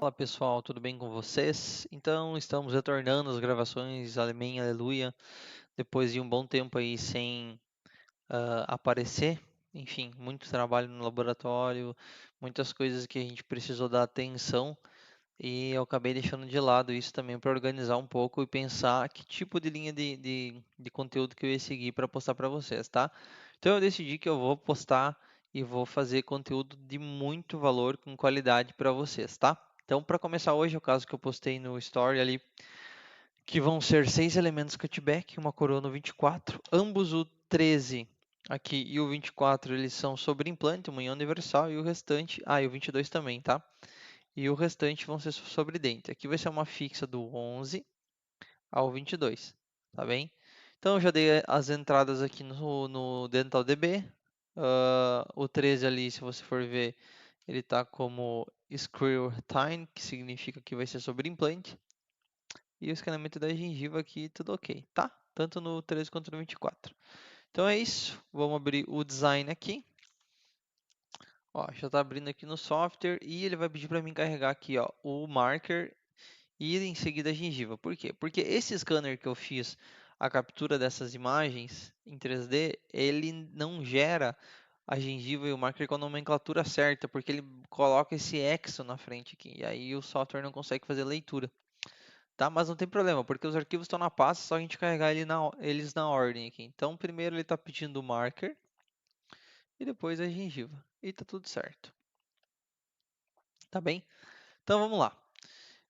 Fala pessoal, tudo bem com vocês? Então, estamos retornando às gravações, amém, aleluia, depois de um bom tempo aí sem aparecer. Enfim, muito trabalho no laboratório, muitas coisas que a gente precisou dar atenção e eu acabei deixando de lado isso também para organizar um pouco e pensar que tipo de linha de conteúdo que eu ia seguir para postar para vocês, tá? Então, eu decidi que eu vou postar e vou fazer conteúdo de muito valor, com qualidade para vocês, tá? Então, para começar hoje, é o caso que eu postei no Story ali, que vão ser 6 elementos cutback, uma coroa no 24, ambos o 13 aqui e o 24, eles são sobre implante, uma união universal, e o restante, e o 22 também, tá? E o restante vão ser sobre dente. Aqui vai ser uma fixa do 11 ao 22, tá bem? Então, eu já dei as entradas aqui no Dental DB. O 13 ali, se você for ver, ele está como Screw Time, que significa que vai ser sobre implante. E o escaneamento da gengiva aqui, tudo ok, tá? Tanto no 13 quanto no 24. Então é isso. Vamos abrir o design aqui. Ó, já está abrindo aqui no software e ele vai pedir para mim carregar aqui, ó, o marker e em seguida a gengiva. Por quê? Porque esse scanner que eu fiz a captura dessas imagens em 3D, ele não gera a gengiva e o marker com a nomenclatura certa, porque ele coloca esse exo na frente aqui, e aí o software não consegue fazer leitura. Tá? Mas não tem problema, porque os arquivos estão na pasta, só a gente carregar eles na ordem aqui. Então, primeiro ele está pedindo o marker e depois a gengiva. E tá tudo certo. Tá bem? Então vamos lá.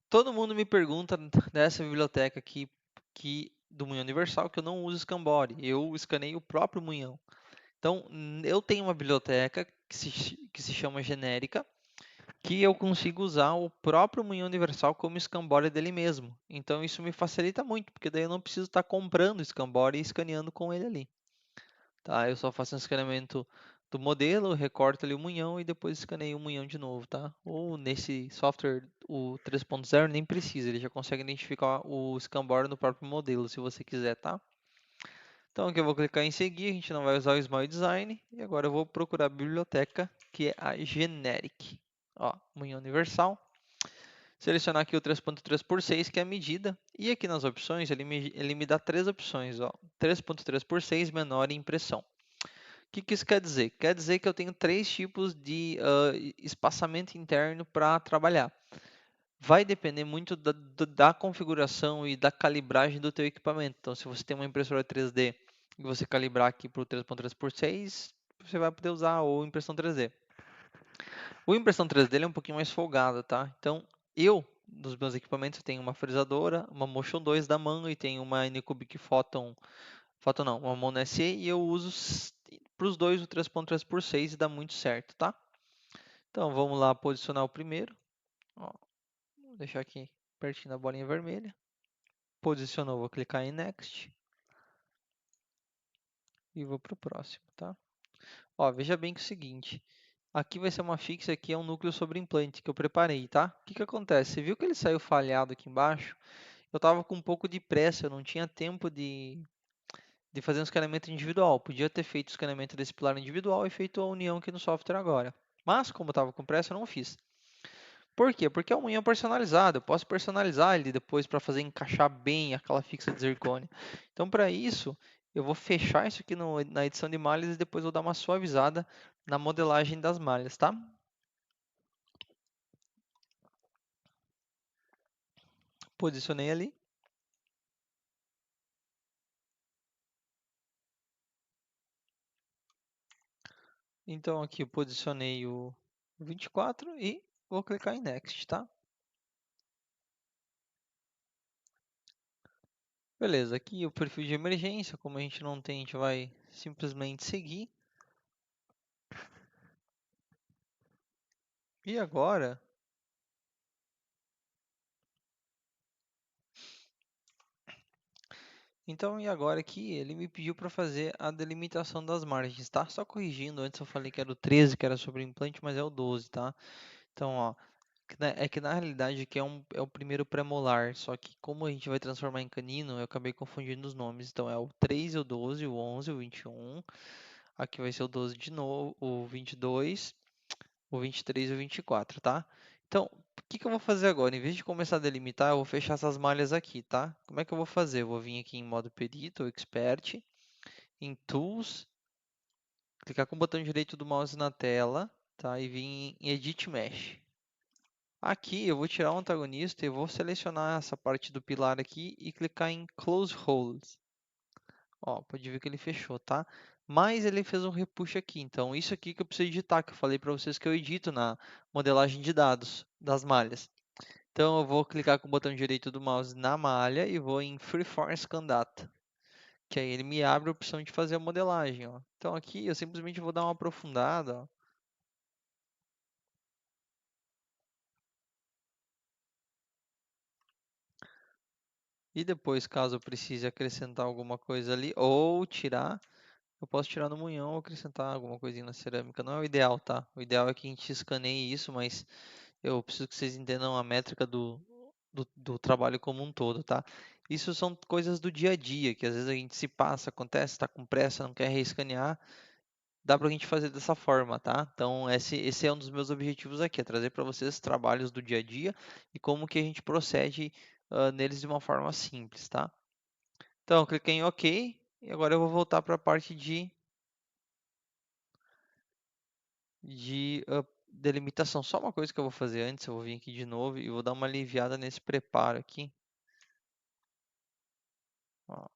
Todo mundo me pergunta dessa biblioteca aqui do Munhão Universal que eu não uso Scambori. Eu escaneio o próprio Munhão. Então, eu tenho uma biblioteca que se chama genérica, que eu consigo usar o próprio Munhão Universal como Scambori dele mesmo. Então, isso me facilita muito, porque daí eu não preciso estar comprando o Scambori e escaneando com ele ali. Tá? Eu só faço um escaneamento do modelo, recorto ali o munhão e depois escaneio o munhão de novo, tá? Ou nesse software, o 3.0 nem precisa, ele já consegue identificar o Scambora no próprio modelo, se você quiser, tá? Então aqui eu vou clicar em seguir, a gente não vai usar o Smile Design, e agora eu vou procurar a biblioteca, que é a Generic. Ó, munhão universal. Selecionar aqui o 3.3 por 6, que é a medida, e aqui nas opções ele me dá três opções, ó. 3.3 por 6 menor em impressão. O que isso quer dizer? Quer dizer que eu tenho três tipos de espaçamento interno para trabalhar. Vai depender muito da configuração e da calibragem do teu equipamento. Então, se você tem uma impressora 3D e você calibrar aqui para o 3.3 por 6, você vai poder usar o impressão 3D. O impressão 3D é um pouquinho mais folgado, tá? Então, dos meus equipamentos, eu tenho uma frisadora, uma Motion 2 da Manno e tenho uma Anycubic Photon não, uma Mono SE, e eu uso para os dois o 3.3 por 6 e dá muito certo, tá? Então vamos lá posicionar o primeiro. Ó, vou deixar aqui pertinho da bolinha vermelha. Posicionou, vou clicar em Next e vou para o próximo, tá? Ó, veja bem que é o seguinte, aqui vai ser uma fixa, aqui é um núcleo sobre implante que eu preparei, tá? O que acontece? Você viu que ele saiu falhado aqui embaixo? Eu estava com um pouco de pressa, eu não tinha tempo de fazer um escaneamento individual. Podia ter feito o escaneamento desse pilar individual e feito a união aqui no software agora. Mas, como estava com pressa, eu não fiz. Por quê? Porque é uma unha personalizada. Eu posso personalizar ele depois para fazer encaixar bem aquela fixa de zircônia. Então, para isso, eu vou fechar isso aqui na edição de malhas e depois vou dar uma suavizada na modelagem das malhas, tá? Posicionei ali. Então, aqui eu posicionei o 24 e vou clicar em Next, tá? Beleza, aqui o perfil de emergência, como a gente não tem, a gente vai simplesmente seguir. E agora, e agora aqui ele me pediu para fazer a delimitação das margens, tá? Só corrigindo, antes eu falei que era o 13, que era sobre o implante, mas é o 12, tá? Então, ó, é que na realidade aqui é o primeiro premolar, só que como a gente vai transformar em canino, eu acabei confundindo os nomes. Então é o 3 e o 12, o 11, o 21. Aqui vai ser o 12 de novo, o 22, o 23 e o 24, tá? Então, que que eu vou fazer agora? Em vez de começar a delimitar, eu vou fechar essas malhas aqui, tá? Como é que eu vou fazer? Eu vou vir aqui em modo perito, ou expert, em tools, clicar com o botão direito do mouse na tela, tá? E vir em edit mesh. Aqui eu vou tirar o antagonista e vou selecionar essa parte do pilar aqui e clicar em close holes. Ó, pode ver que ele fechou, tá? Mas ele fez um repush aqui, então isso aqui que eu preciso editar, que eu falei para vocês que eu edito na modelagem de dados das malhas. Então eu vou clicar com o botão direito do mouse na malha e vou em Freeform Scan Data, que aí ele me abre a opção de fazer a modelagem, ó. Então aqui eu simplesmente vou dar uma aprofundada, ó. E depois, caso eu precise acrescentar alguma coisa ali ou tirar, eu posso tirar no munhão ou acrescentar alguma coisinha na cerâmica. Não é o ideal, tá? O ideal é que a gente escaneie isso, mas eu preciso que vocês entendam a métrica do trabalho como um todo, tá? Isso são coisas do dia a dia, que às vezes a gente se passa, acontece, está com pressa, não quer reescanear, dá para a gente fazer dessa forma, tá? Então, esse é um dos meus objetivos aqui, é trazer para vocês trabalhos do dia a dia e como que a gente procede neles de uma forma simples, tá? Então, eu cliquei em OK e agora eu vou voltar para a parte de delimitação. Só uma coisa que eu vou fazer antes, eu vou vir aqui de novo e vou dar uma aliviada nesse preparo aqui. Ó,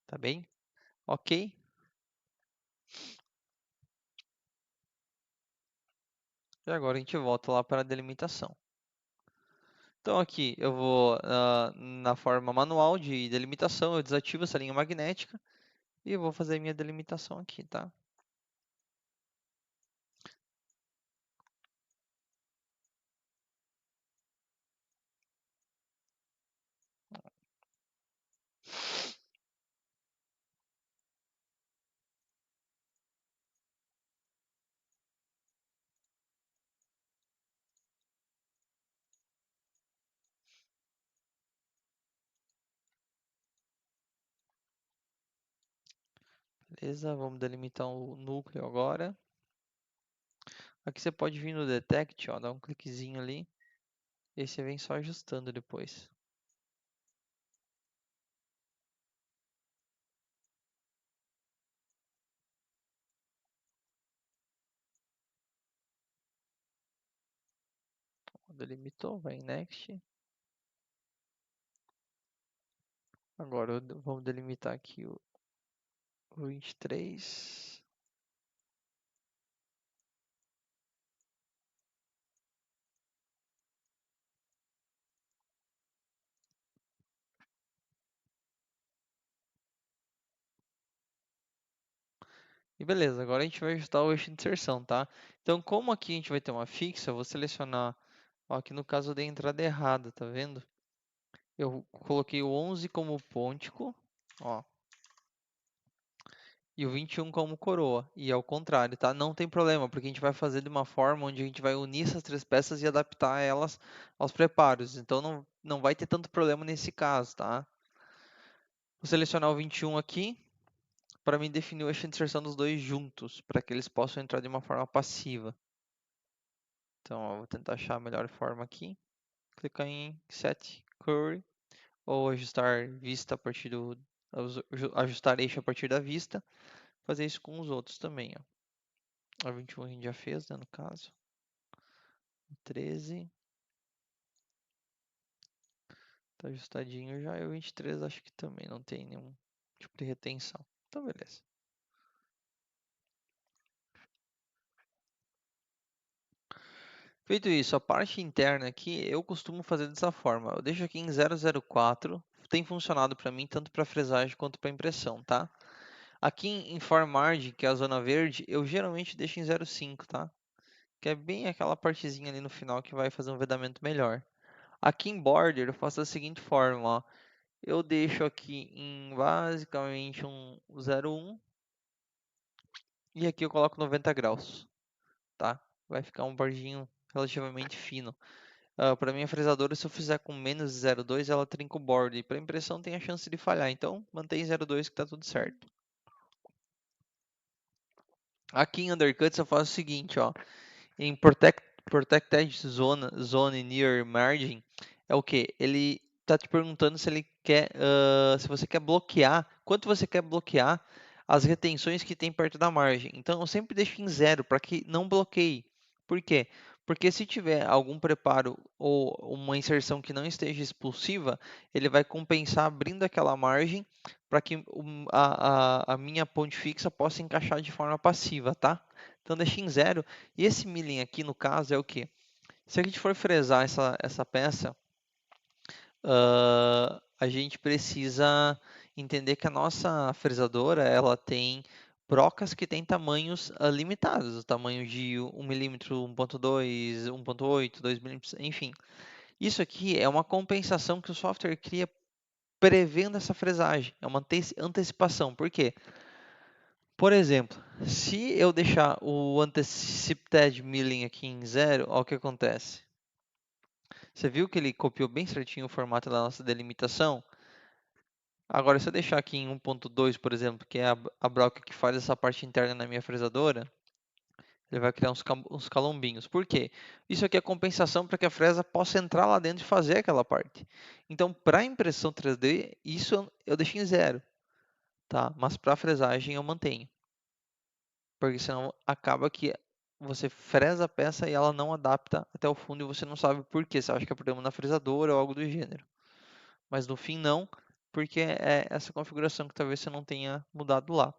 tá bem? OK. E agora a gente volta lá para a delimitação. Então aqui eu vou na forma manual de delimitação, eu desativo essa linha magnética e eu vou fazer a minha delimitação aqui, tá? Beleza, vamos delimitar o núcleo agora. Aqui você pode vir no Detect, ó, dar um cliquezinho ali e aí você vem só ajustando depois. Delimitou, vai em Next. Agora vamos delimitar aqui o 23. E beleza, agora a gente vai ajustar o eixo de inserção, tá? Então, como aqui a gente vai ter uma fixa, eu vou selecionar, ó, aqui no caso eu dei a entrada errada, tá vendo? Eu coloquei o 11 como pontico, ó, e o 21 como coroa, e é o contrário, tá? Não tem problema, porque a gente vai fazer de uma forma onde a gente vai unir essas três peças e adaptar elas aos preparos, então não vai ter tanto problema nesse caso, tá? Vou selecionar o 21 aqui, para mim definir o eixo de inserção dos dois juntos, para que eles possam entrar de uma forma passiva. Então, eu vou tentar achar a melhor forma aqui. Clicar em Set Query ou ajustar vista a partir do ajustar eixo a partir da vista. Fazer isso com os outros também, ó. A 21 a gente já fez, né, no caso. O 13 tá ajustadinho já. E o 23 acho que também não tem nenhum tipo de retenção. Então, beleza. Feito isso, a parte interna aqui eu costumo fazer dessa forma. Eu deixo aqui em 004. Tem funcionado para mim tanto para fresagem quanto para impressão, tá? Aqui em Form Margin, que é a zona verde, eu geralmente deixo em 0,5, tá? Que é bem aquela partezinha ali no final que vai fazer um vedamento melhor. Aqui em Border, eu faço da seguinte forma, ó. Eu deixo aqui em basicamente um 0,1 e aqui eu coloco 90 graus, tá? Vai ficar um bordinho relativamente fino. Para minha fresadora, se eu fizer com menos de 0,2, ela trinca o border. E para impressão tem a chance de falhar, então mantém 0,2 que tá tudo certo. Aqui em Undercuts eu faço o seguinte, ó. em Protected Zone Near Margin, é o que? Ele está te perguntando se ele quer, se você quer bloquear, quanto você quer bloquear as retenções que tem perto da margem. Então, eu sempre deixo em zero para que não bloqueie. Por quê? Porque se tiver algum preparo ou uma inserção que não esteja expulsiva, ele vai compensar abrindo aquela margem para que a minha ponte fixa possa encaixar de forma passiva, tá? Então deixa em zero. E esse milling aqui, no caso, é o que? Se a gente for fresar essa peça, a gente precisa entender que a nossa fresadora ela tem brocas que têm tamanhos limitados, o tamanho de 1 mm, 1.2, 1.8, 2 mm, enfim. Isso aqui é uma compensação que o software cria prevendo essa fresagem, é uma antecipação. Por quê? Por exemplo, se eu deixar o Anticipated Milling aqui em zero, olha o que acontece. Você viu que ele copiou bem certinho o formato da nossa delimitação? Agora, se eu deixar aqui em 1.2, por exemplo, que é a broca que faz essa parte interna na minha fresadora, ele vai criar uns calombinhos. Por quê? Isso aqui é compensação para que a fresa possa entrar lá dentro e fazer aquela parte. Então, para impressão 3D, isso eu deixo em zero, tá? Mas para fresagem eu mantenho. Porque senão acaba que você fresa a peça e ela não adapta até o fundo e você não sabe por quê. Você acha que é problema na fresadora ou algo do gênero. Mas no fim não, porque é essa configuração que talvez você não tenha mudado lá,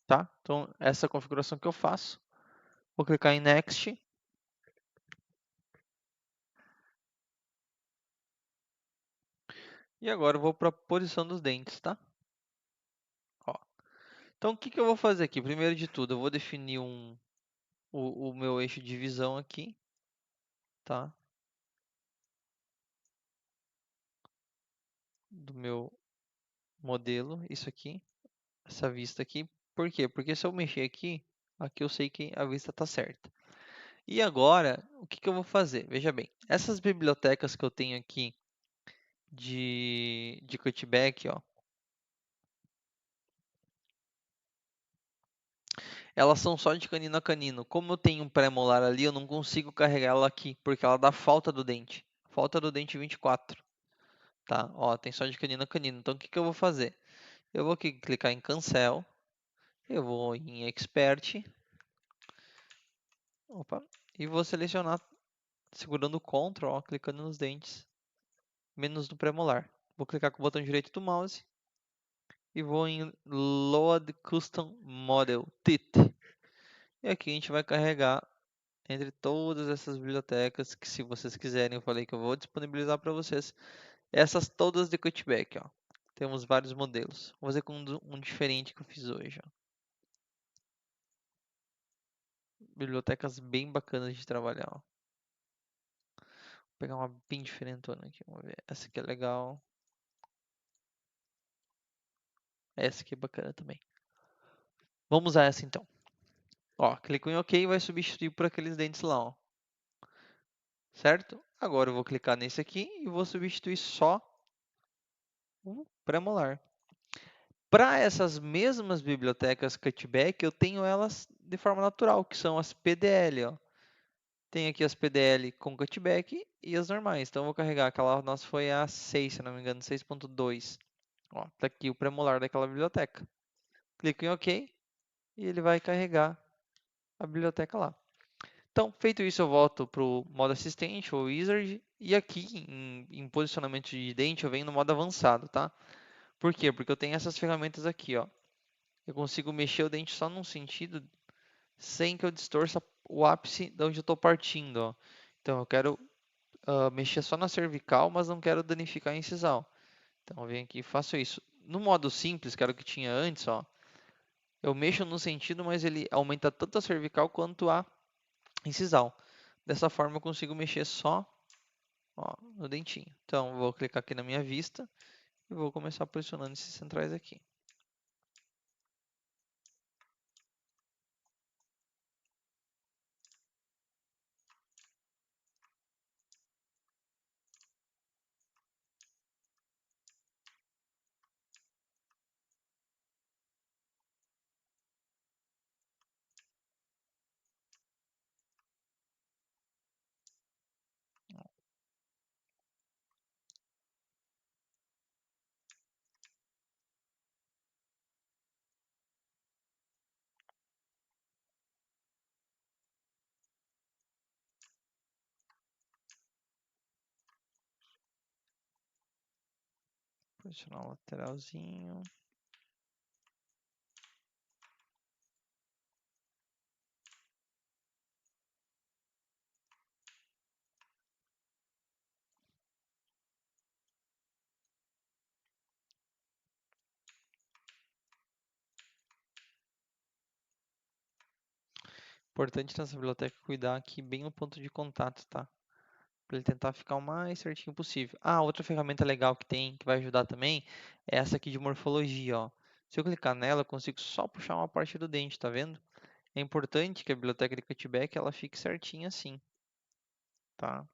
tá? Então essa é a configuração que eu faço. Vou clicar em Next. E agora eu vou para a posição dos dentes, tá? Ó. Então o que eu vou fazer aqui? Primeiro de tudo, eu vou definir o meu eixo de visão aqui, tá? Do meu modelo, isso aqui. Essa vista aqui. Por quê? Porque se eu mexer aqui, aqui eu sei que a vista está certa. E agora, o que eu vou fazer? Veja bem, essas bibliotecas que eu tenho aqui de cutback, ó, elas são só de canino a canino. Como eu tenho um pré-molar ali, eu não consigo carregar ela aqui, porque ela dá falta do dente. Falta do dente 24, tá? Ó, tem só de canino a canino. Então, o que eu vou fazer? Eu vou aqui clicar em Cancel, eu vou em Expert, opa, e vou selecionar segurando o Ctrl, ó, clicando nos dentes, menos no premolar. Vou clicar com o botão direito do mouse e vou em Load Custom Model Teeth. E aqui a gente vai carregar entre todas essas bibliotecas que, se vocês quiserem, eu falei que eu vou disponibilizar para vocês. Essas todas de cutback, ó. Temos vários modelos. Vou fazer com um diferente que eu fiz hoje, ó. Bibliotecas bem bacanas de trabalhar, ó. Vou pegar uma bem diferentona aqui, vamos ver. Essa aqui é legal. Essa aqui é bacana também. Vamos usar essa então. Ó, clico em OK e vai substituir por aqueles dentes lá, ó. Certo? Agora eu vou clicar nesse aqui e vou substituir só o pré-molar. Para essas mesmas bibliotecas cutback, eu tenho elas de forma natural, que são as PDL, ó. Tem aqui as PDL com cutback e as normais. Então eu vou carregar aquela nossa foi a 6, se não me engano, 6.2. Ó, tá aqui o pré-molar daquela biblioteca. Clico em OK e ele vai carregar a biblioteca lá. Então, feito isso, eu volto para o modo assistente ou wizard e aqui em posicionamento de dente eu venho no modo avançado, tá? Por quê? Porque eu tenho essas ferramentas aqui, ó. Eu consigo mexer o dente só num sentido sem que eu distorça o ápice de onde eu estou partindo, ó. Então eu quero mexer só na cervical, mas não quero danificar a incisal. Então eu venho aqui e faço isso. No modo simples, que era o que tinha antes, ó, eu mexo no sentido, mas ele aumenta tanto a cervical quanto a incisal. Dessa forma eu consigo mexer só, ó, no dentinho. Então vou clicar aqui na minha vista e vou começar posicionando esses centrais aqui. Posicionar o lateralzinho. Importante nessa biblioteca cuidar aqui bem o ponto de contato, tá? Para ele tentar ficar o mais certinho possível. Ah, outra ferramenta legal que tem, que vai ajudar também, é essa aqui de morfologia, ó. Se eu clicar nela, eu consigo só puxar uma parte do dente, tá vendo? É importante que a biblioteca de cutback ela fique certinha assim, tá?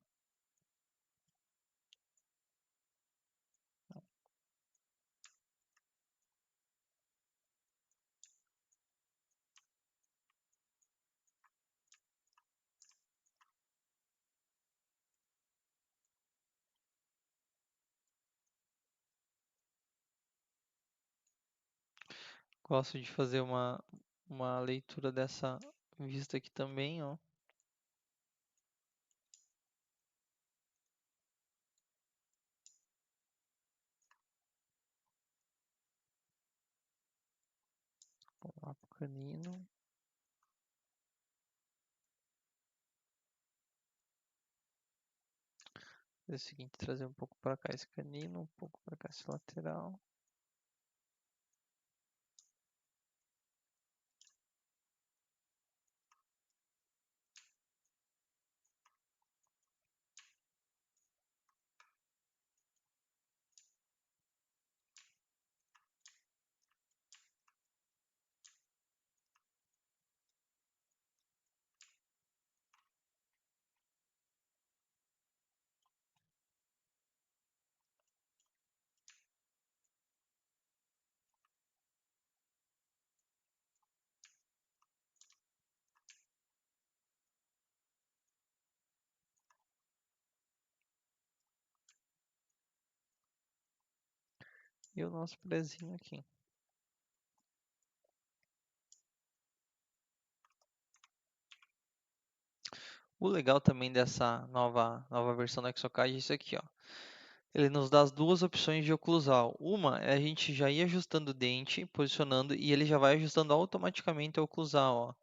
Gosto de fazer uma leitura dessa vista aqui também, ó. Vamos lá pro canino. É o seguinte, trazer um pouco para cá esse canino, um pouco para cá esse lateral. E o nosso prezinho aqui. O legal também dessa nova versão do Exocad é isso aqui, ó. Ele nos dá as duas opções de oclusal. Uma é a gente já ir ajustando o dente, posicionando, e ele já vai ajustando automaticamente a oclusal, ó.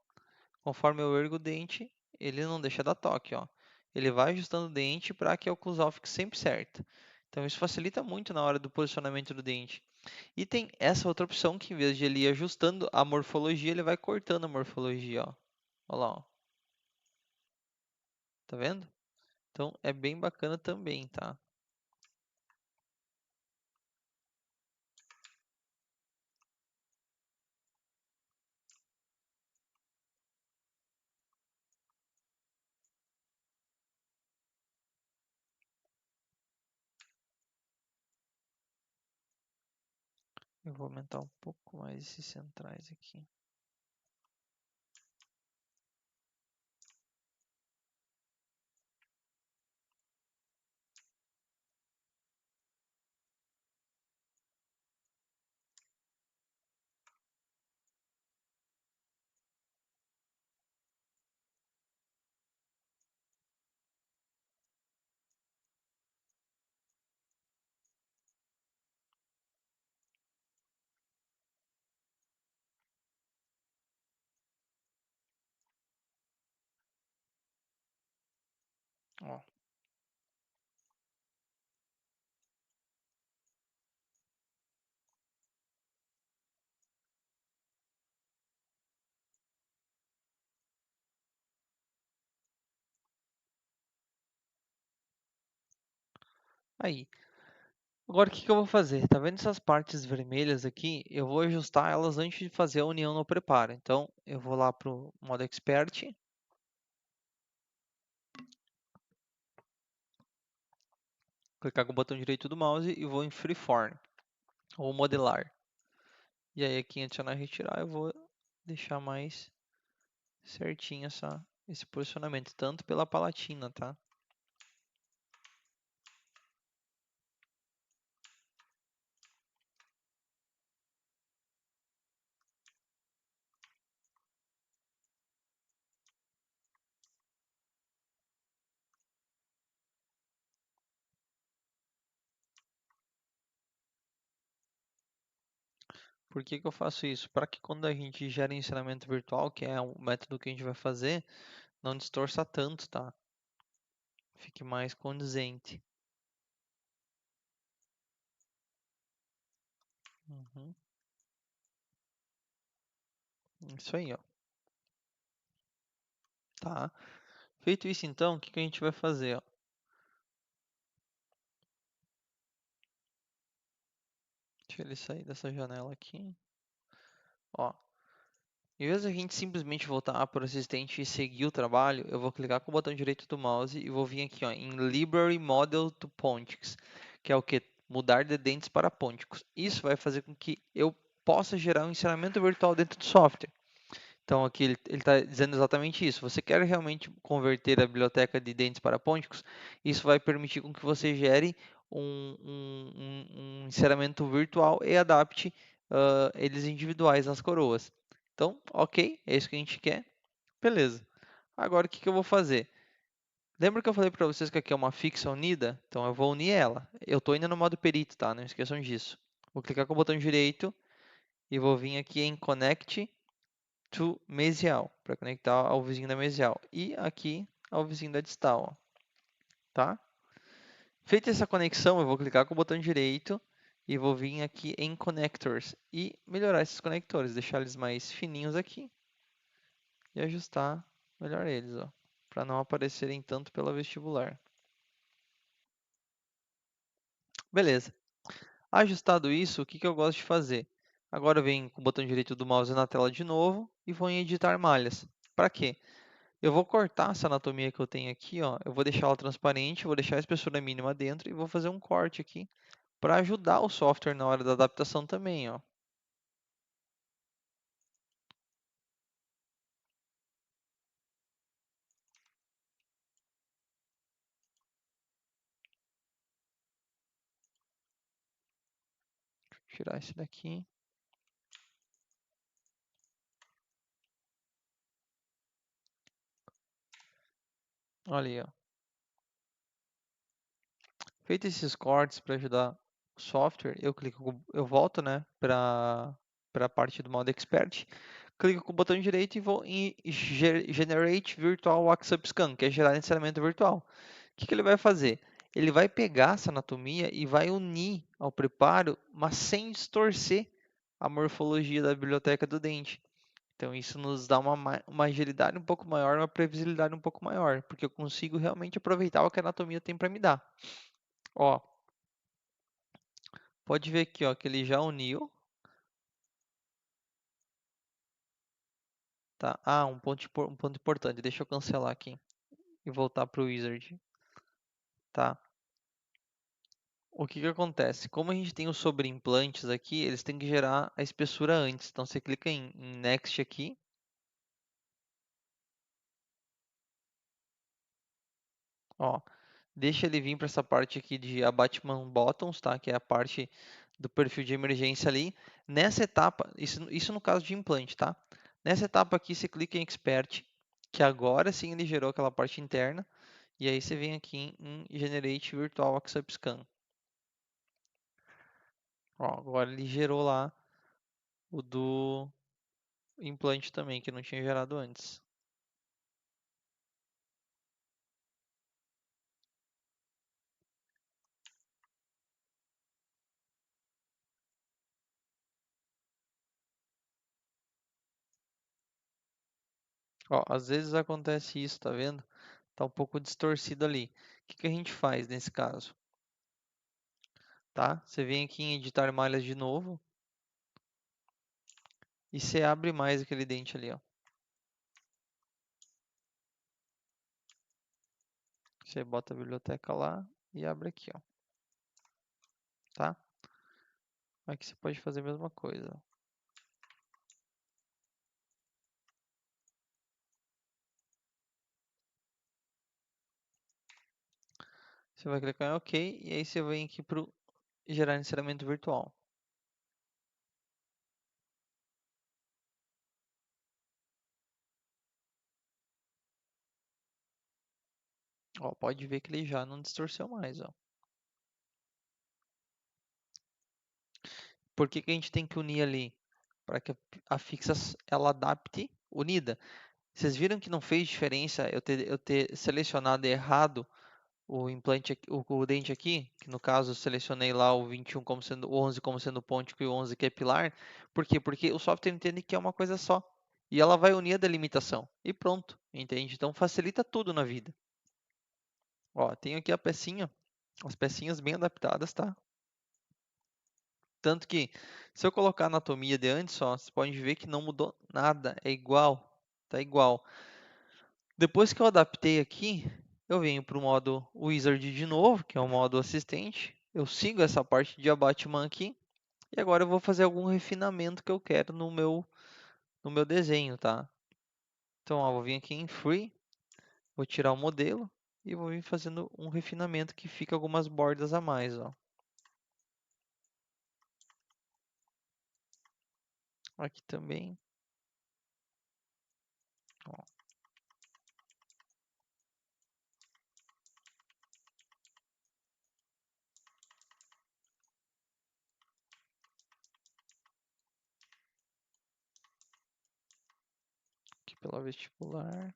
Conforme eu ergo o dente, ele não deixa dar toque, ó. Ele vai ajustando o dente para que a oclusal fique sempre certa. Então isso facilita muito na hora do posicionamento do dente. E tem essa outra opção que em vez de ele ir ajustando a morfologia, ele vai cortando a morfologia, ó. Olha lá, ó. Tá vendo? Então é bem bacana também, tá? Eu vou aumentar um pouco mais esses centrais aqui. Ó, aí. Agora o que que eu vou fazer? Tá vendo essas partes vermelhas aqui? Eu vou ajustar elas antes de fazer a união no preparo. Então eu vou lá pro modo Expert, clicar com o botão direito do mouse e vou em Freeform ou modelar. E aí aqui em adicionar e retirar eu vou deixar mais certinho esse posicionamento, tanto pela palatina, tá? Por que que eu faço isso? Para que quando a gente gera ensinamento virtual, que é o método que a gente vai fazer, não distorça tanto, tá? Fique mais condizente. Uhum. Isso aí, ó. Tá. Feito isso, então, o que que a gente vai fazer, ó? Deixa ele sair dessa janela aqui. Ó, em vez de a gente simplesmente voltar para o assistente e seguir o trabalho, eu vou clicar com o botão direito do mouse e vou vir aqui, ó, em Library Model to Pontics, que é o que? Mudar de dentes para ponticos. Isso vai fazer com que eu possa gerar um ensinamento virtual dentro do software. Então aqui ele está dizendo exatamente isso. Você quer realmente converter a biblioteca de dentes para ponticos? Isso vai permitir com que você gere um encerramento virtual e adapte eles individuais nas coroas. Então, ok, é isso que a gente quer. Beleza. Agora o que que eu vou fazer? Lembra que eu falei para vocês que aqui é uma fixa unida? Então eu vou unir ela. Eu estou ainda no modo perito, tá? Não esqueçam disso. Vou clicar com o botão direito e vou vir aqui em Connect to mesial, para conectar ao vizinho da mesial. E aqui ao vizinho da distal, ó, tá? Feita essa conexão, eu vou clicar com o botão direito e vou vir aqui em Connectors e melhorar esses conectores, deixar eles mais fininhos aqui e ajustar melhor eles, ó, para não aparecerem tanto pela vestibular. Beleza. Ajustado isso, o que que eu gosto de fazer? Agora eu venho com o botão direito do mouse na tela de novo e vou em editar malhas. Para quê? Eu vou cortar essa anatomia que eu tenho aqui, ó. Eu vou deixar ela transparente, vou deixar a espessura mínima dentro e vou fazer um corte aqui para ajudar o software na hora da adaptação também, ó. Tirar esse daqui. Olha aí, ó. Feito esses cortes para ajudar o software, eu volto, né, para a parte do modo expert. Clico com o botão direito e vou em Generate Virtual WhatsApp Scan, que é gerar encerramento virtual. O que que ele vai fazer? Ele vai pegar essa anatomia e vai unir ao preparo, mas sem distorcer a morfologia da biblioteca do dente. Então isso nos dá uma agilidade um pouco maior, uma previsibilidade um pouco maior, porque eu consigo realmente aproveitar o que a anatomia tem para me dar. Ó, pode ver aqui, ó, que ele já uniu, tá? Ah, um ponto importante, deixa eu cancelar aqui e voltar para o Wizard, tá? O que que acontece? Como a gente tem os sobreimplantes aqui, eles têm que gerar a espessura antes. Então você clica em Next aqui, ó, deixa ele vir para essa parte aqui de Abattement Bottoms, tá? Que é a parte do perfil de emergência ali. Nessa etapa, isso no caso de implante, tá? Nessa etapa aqui você clica em Expert, que agora sim ele gerou aquela parte interna. E aí você vem aqui em Generate Virtual Accept Scan. Ó, agora ele gerou lá o do implante também, que não tinha gerado antes. Ó, às vezes acontece isso, tá vendo? Tá um pouco distorcido ali. O que que a gente faz nesse caso? Tá? Você vem aqui em editar malhas de novo e você abre mais aquele dente ali, ó. Você bota a biblioteca lá e abre aqui, ó. Tá? Aqui você pode fazer a mesma coisa, ó. Você vai clicar em OK e aí você vem aqui para gerar encerramento virtual. Ó, pode ver que ele já não distorceu mais, ó. Por que que a gente tem que unir ali? para que a fixa ela adapte unida. Vocês viram que não fez diferença eu ter selecionado errado o implante, o dente aqui, que no caso eu selecionei lá o 21 como sendo o 11 como sendo pontico e o 11 que é pilar. Por quê? Porque o software entende que é uma coisa só. E ela vai unir a delimitação. E pronto, entende? Então facilita tudo na vida. Ó, tenho aqui a pecinha, as pecinhas bem adaptadas, tá? Tanto que se eu colocar a anatomia de antes, ó, você pode ver que não mudou nada, é igual, tá igual. Depois que eu adaptei aqui, eu venho para o modo Wizard de novo, que é o modo assistente. Eu sigo essa parte de abattement aqui. E agora eu vou fazer algum refinamento que eu quero no meu desenho, tá? Então, ó, vou vir aqui em Free, vou tirar o modelo e vou vir fazendo um refinamento que fica algumas bordas a mais, ó. Aqui também, ó. Aqui pela vestibular.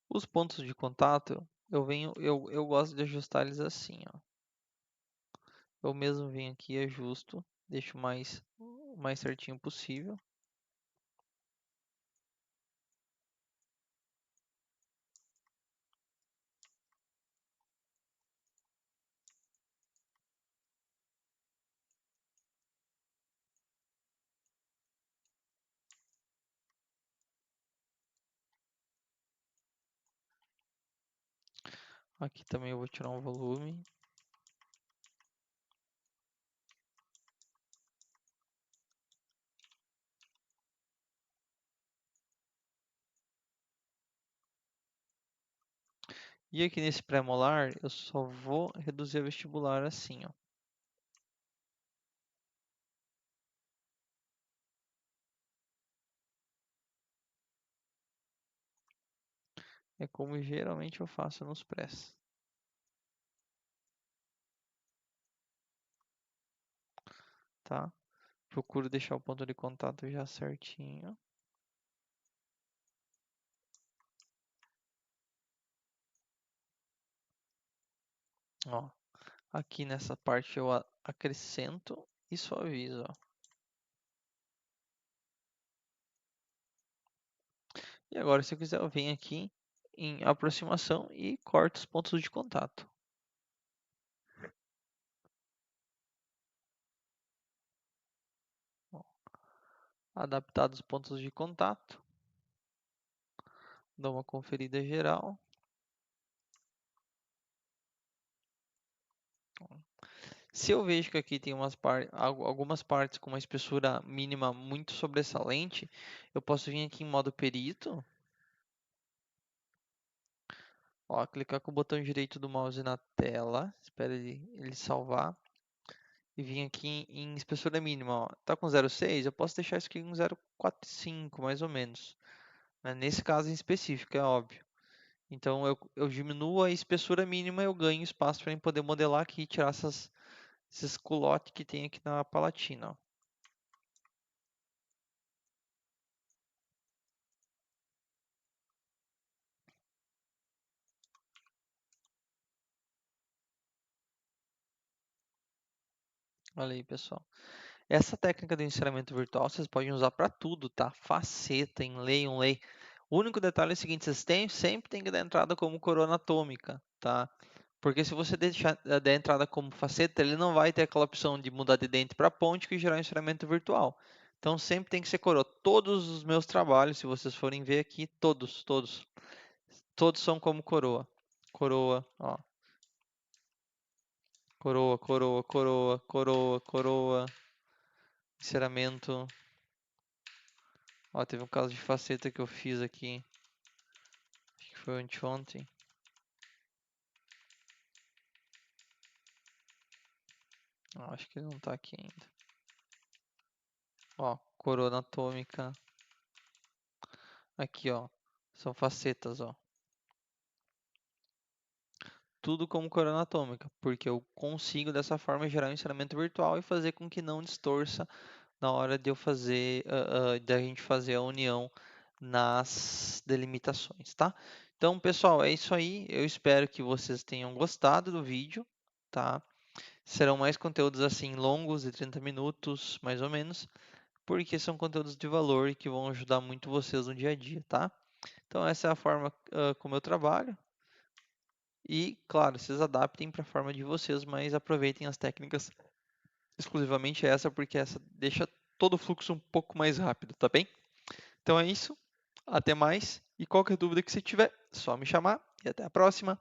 Os pontos de contato, eu gosto de ajustar eles assim, ó. Eu mesmo venho aqui e ajusto, deixo o mais certinho possível. Aqui também eu vou tirar um volume. E aqui nesse pré-molar, eu só vou reduzir a vestibular assim, ó. É como geralmente eu faço nos prés, tá? Procuro deixar o ponto de contato já certinho. Ó, aqui nessa parte eu acrescento e suavizo, ó. E agora, se eu quiser, eu venho aqui em aproximação e corto os pontos de contato. Ó, adaptados os pontos de contato. Dou uma conferida geral. Se eu vejo que aqui tem algumas partes com uma espessura mínima muito sobressalente, eu posso vir aqui em modo perito, ó, clicar com o botão direito do mouse na tela, espera ele salvar, e vir aqui em espessura mínima. Ó. Tá com 0,6? Eu posso deixar isso aqui com 0,45, mais ou menos. Né? Nesse caso em específico, é óbvio. Então eu diminuo a espessura mínima, eu ganho espaço para poder modelar aqui e tirar esses culotes que tem aqui na palatina. Ó. Olha aí, pessoal. Essa técnica do ensinamento virtual vocês podem usar para tudo, tá? Faceta, inlay, onlay. O único detalhe é o seguinte, sempre tem que dar entrada como coroa anatômica, tá? Porque se você deixar der entrada como faceta, ele não vai ter aquela opção de mudar de dente para ponte e gerar um ensinamento virtual. Então sempre tem que ser coroa. Todos os meus trabalhos, se vocês forem ver aqui, todos são como coroa. Coroa, ó. Coroa, coroa, coroa, coroa, coroa. Encerramento. Ó, teve um caso de faceta que eu fiz aqui. Acho que foi anteontem. Acho que ele não tá aqui ainda. Ó, coroa atômica. Aqui, ó. São facetas, ó. Tudo como coroa atômica, porque eu consigo dessa forma gerar um ensinamento virtual e fazer com que não distorça na hora de eu fazer, da gente fazer a união nas delimitações, tá? Então, pessoal, é isso aí. Eu espero que vocês tenham gostado do vídeo, tá? Serão mais conteúdos assim longos, de 30 minutos, mais ou menos, porque são conteúdos de valor e que vão ajudar muito vocês no dia a dia, tá? Então, essa é a forma como eu trabalho. E, claro, vocês adaptem para a forma de vocês, mas aproveitem as técnicas exclusivamente essa, porque essa deixa todo o fluxo um pouco mais rápido, tá bem? Então é isso, até mais, e qualquer dúvida que você tiver, só me chamar e até a próxima.